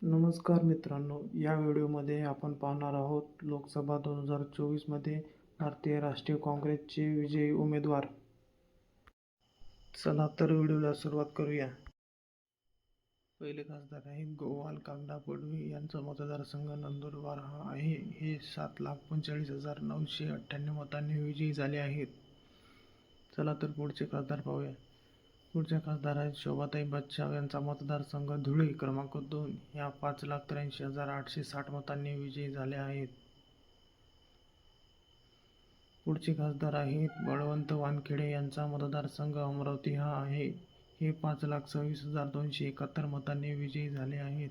नमस्कार मित्रांनो, या व्हिडिओमध्ये आपण पाहणार आहोत लोकसभा 2024 मध्ये भारतीय राष्ट्रीय काँग्रेसचे विजयी उमेदवार. चला तर व्हिडिओला सुरुवात करूया. पहिले खासदार आहेत गोवाल कागडा पडवी. यांचा मतदारसंघ नंदुरबार हा आहे. हे 7,45,998 मतांनी विजयी झाले आहेत. चला तर पुढचे खासदार पाहूया. पुढचे खासदार आहेत शोभाताई बच्छाव. यांचा मतदारसंघ धुळे क्रमांक 2 या 5,83,860 मतांनी विजयी झाले आहेत. पुढचे खासदार आहेत बळवंत वानखेडे. यांचा मतदारसंघ अमरावती हा आहे. हे 5,26,271 मतांनी विजयी झाले आहेत.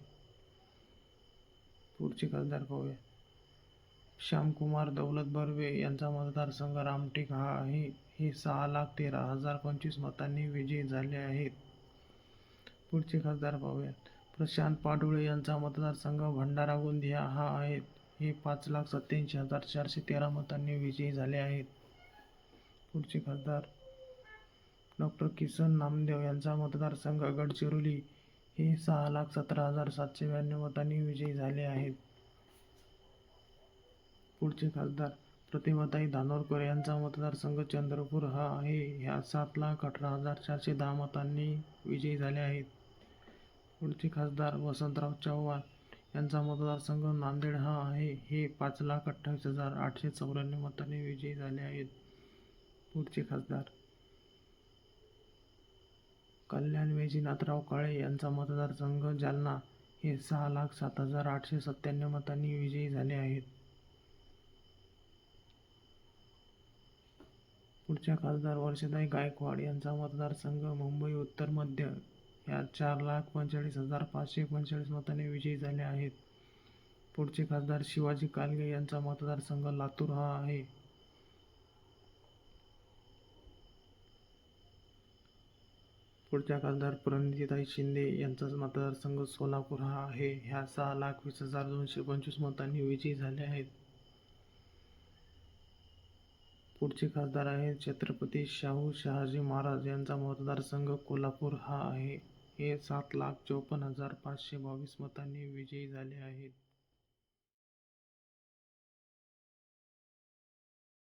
पुढचे खासदार पाहूया. श्यामकुमार दौलत बर्वे. यांचा मतदारसंघ रामटेक हा आहे. हे 6,13,025 मतांनी विजयी झाले आहेत. पुढचे खासदार पाहूया. प्रशांत पाडुळे. यांचा मतदारसंघ भंडारा गोंदिया हा आहे. हे 5,87,413 मतांनी विजयी झाले आहेत. पुढचे खासदार डॉ. किसन नामदेव. यांचा मतदारसंघ गडचिरोली हे 6,17,792 मतांनी विजयी झाले आहेत. पुढचे खासदार प्रतिभाताई धानोरकर. यांचा मतदारसंघ चंद्रपूर हा आहे. ह्या 7,18,410 मतांनी विजयी झाले आहेत. पुढचे खासदार वसंतराव चव्हाण. यांचा मतदारसंघ नांदेड हा आहे. हे 5,28,894 मतांनी विजयी झाले आहेत. पुढचे खासदार कल्याण वैजनाथराव काळे. यांचा मतदारसंघ जालना हे 6,07,897 मतांनी विजयी झाले आहेत. पुढच्या खासदार वर्षाताई गायकवाड. यांचा मतदारसंघ मुंबई उत्तर मध्य या 4,45,539 मतांनी विजयी झाले आहेत. पुढचे खासदार शिवाजी कालगे. यांचा मतदारसंघ लातूर हा आहे. पुढच्या खासदार प्रणितीताई शिंदे. यांचा मतदारसंघ सोलापूर हा आहे. ह्या 6,20,225 मतांनी विजयी झाले आहेत. पुढचे खासदार आहेत छत्रपती शाहू शहाजी महाराज. यांचा मतदारसंघ कोल्हापूर हा आहे. हे 7,54,522 मतांनी विजयी झाले आहेत.